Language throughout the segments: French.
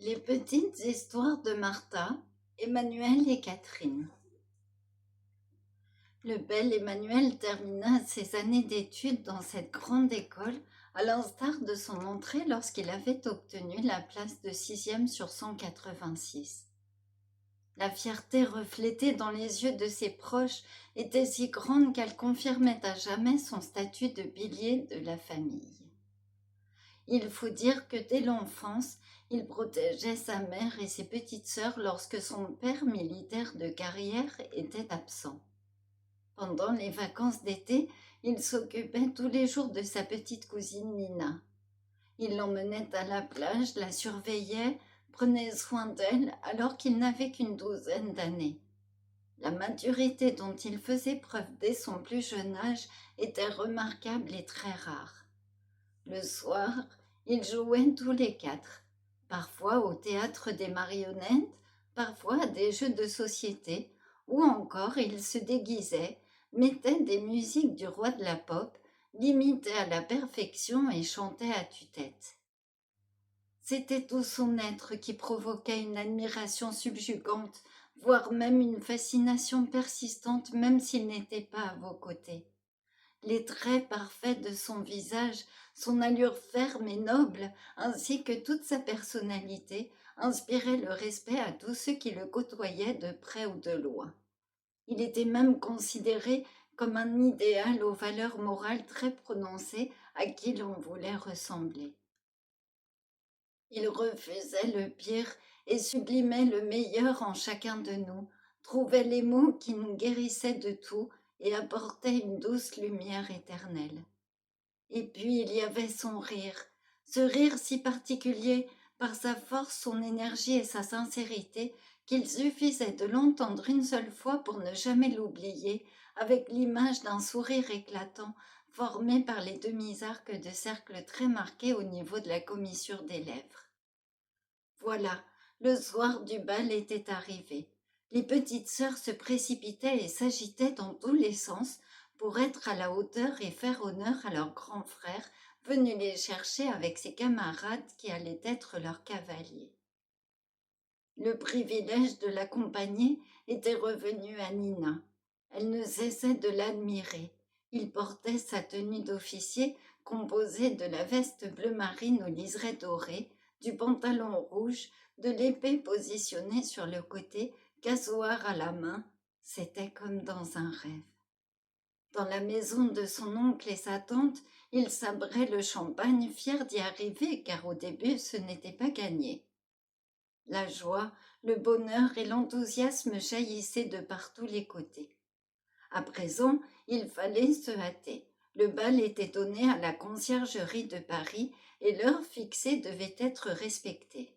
Les petites histoires de Martha, Emmanuel et Catherine. Le bel Emmanuel termina ses années d'études dans cette grande école, à l'instar de son entrée lorsqu'il avait obtenu la place de 6e sur 186. La fierté reflétée dans les yeux de ses proches était si grande qu'elle confirmait à jamais son statut de pilier de la famille. Il faut dire que dès l'enfance, il protégeait sa mère et ses petites sœurs lorsque son père militaire de carrière était absent. Pendant les vacances d'été, il s'occupait tous les jours de sa petite cousine Nina. Il l'emmenait à la plage, la surveillait, prenait soin d'elle alors qu'il n'avait qu'une douzaine d'années. La maturité dont il faisait preuve dès son plus jeune âge était remarquable et très rare. Le soir, ils jouaient tous les quatre, parfois au théâtre des marionnettes, parfois à des jeux de société, ou encore ils se déguisaient, mettaient des musiques du roi de la pop, l'imitaient à la perfection et chantaient à tue-tête. C'était tout son être qui provoquait une admiration subjugante, voire même une fascination persistante, même s'il n'était pas à vos côtés. Les traits parfaits de son visage, son allure ferme et noble, ainsi que toute sa personnalité, inspiraient le respect à tous ceux qui le côtoyaient de près ou de loin. Il était même considéré comme un idéal aux valeurs morales très prononcées à qui l'on voulait ressembler. Il refusait le pire et sublimait le meilleur en chacun de nous, trouvait les mots qui nous guérissaient de tout et apportaient une douce lumière éternelle. Et puis il y avait son rire, ce rire si particulier par sa force, son énergie et sa sincérité qu'il suffisait de l'entendre une seule fois pour ne jamais l'oublier, avec l'image d'un sourire éclatant formé par les demi-arcs de cercles très marqués au niveau de la commissure des lèvres. Voilà, le soir du bal était arrivé. Les petites sœurs se précipitaient et s'agitaient dans tous les sens pour être à la hauteur et faire honneur à leur grand frère venu les chercher avec ses camarades qui allaient être leurs cavaliers. Le privilège de l'accompagner était revenu à Nina. Elle ne cessait de l'admirer. Il portait sa tenue d'officier composée de la veste bleu marine aux liserés dorés, du pantalon rouge, de l'épée positionnée sur le côté, casoir à la main. C'était comme dans un rêve. Dans la maison de son oncle et sa tante, il sabrait le champagne, fier d'y arriver, car au début ce n'était pas gagné. La joie, le bonheur et l'enthousiasme jaillissaient de par tous les côtés. À présent, il fallait se hâter. Le bal était donné à la conciergerie de Paris et l'heure fixée devait être respectée.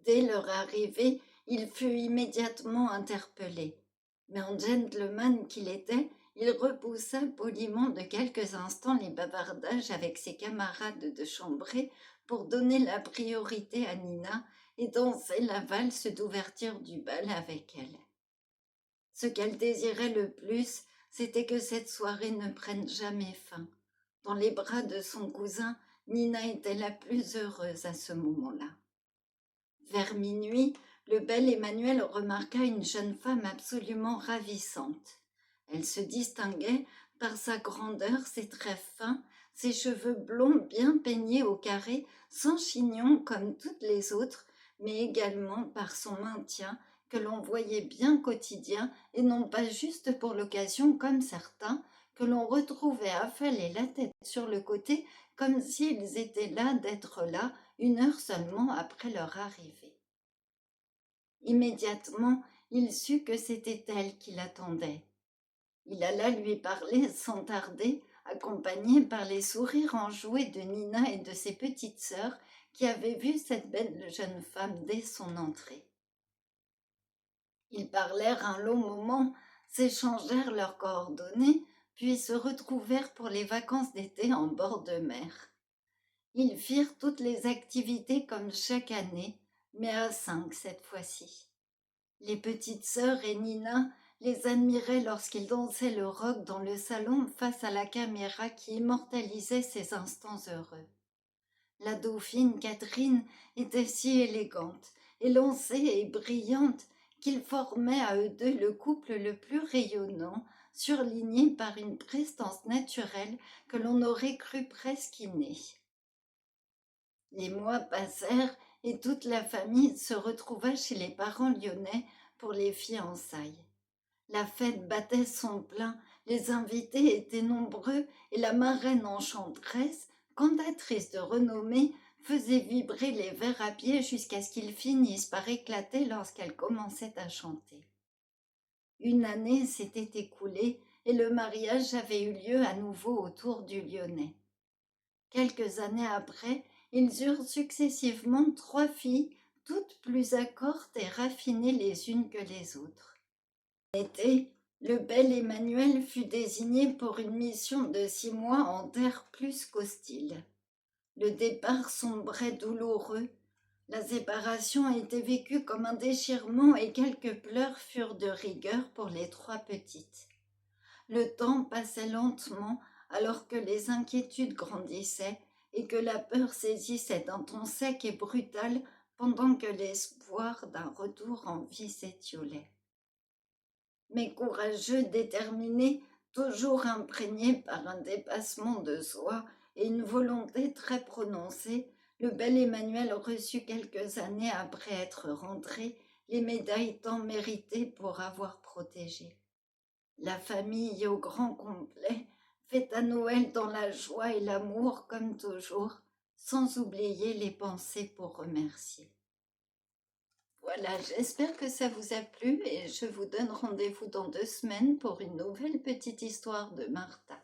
Dès leur arrivée, il fut immédiatement interpellé. Mais en gentleman qu'il était, il repoussa poliment de quelques instants les bavardages avec ses camarades de chambrée pour donner la priorité à Nina et danser la valse d'ouverture du bal avec elle. Ce qu'elle désirait le plus, c'était que cette soirée ne prenne jamais fin. Dans les bras de son cousin, Nina était la plus heureuse à ce moment-là. Vers minuit, le bel Emmanuel remarqua une jeune femme absolument ravissante. Elle se distinguait par sa grandeur, ses traits fins, ses cheveux blonds bien peignés au carré, sans chignon comme toutes les autres, mais également par son maintien que l'on voyait bien quotidien et non pas juste pour l'occasion comme certains, que l'on retrouvait affaler la tête sur le côté comme s'ils étaient là d'être là une heure seulement après leur arrivée. Immédiatement, il sut que c'était elle qui l'attendait. Il alla lui parler sans tarder, accompagné par les sourires enjoués de Nina et de ses petites sœurs qui avaient vu cette belle jeune femme dès son entrée. Ils parlèrent un long moment, s'échangèrent leurs coordonnées, puis se retrouvèrent pour les vacances d'été en bord de mer. Ils firent toutes les activités comme chaque année, mais à 5 cette fois-ci. Les petites sœurs et Nina les admiraient lorsqu'ils dansaient le rock dans le salon face à la caméra qui immortalisait ces instants heureux. La dauphine Catherine était si élégante, élancée et brillante qu'ils formaient à eux deux le couple le plus rayonnant, surligné par une prestance naturelle que l'on aurait cru presque innée. Les mois passèrent et toute la famille se retrouva chez les parents lyonnais pour les fiançailles. La fête battait son plein, les invités étaient nombreux et la marraine enchanteresse, cantatrice de renommée, faisait vibrer les verres à pied jusqu'à ce qu'ils finissent par éclater lorsqu'elle commençait à chanter. Une année s'était écoulée et le mariage avait eu lieu à nouveau autour du Lyonnais. Quelques années après, ils eurent successivement 3 filles, toutes plus accortes et raffinées les unes que les autres. En été, le bel Emmanuel fut désigné pour une mission de 6 mois en terre plus qu'hostile. Le départ sombrait douloureux. La séparation était vécue comme un déchirement et quelques pleurs furent de rigueur pour les 3 petites. Le temps passait lentement alors que les inquiétudes grandissaient et que la peur saisissait d'un ton sec et brutal pendant que l'espoir d'un retour en vie s'étiolait. Mais courageux, déterminé, toujours imprégné par un dépassement de soi et une volonté très prononcée, le bel Emmanuel reçut quelques années après être rentré les médailles tant méritées pour avoir protégé. La famille au grand complet fêta Noël dans la joie et l'amour comme toujours, sans oublier les pensées pour remercier. Voilà, j'espère que ça vous a plu et je vous donne rendez-vous dans 2 semaines pour une nouvelle petite histoire de Martha.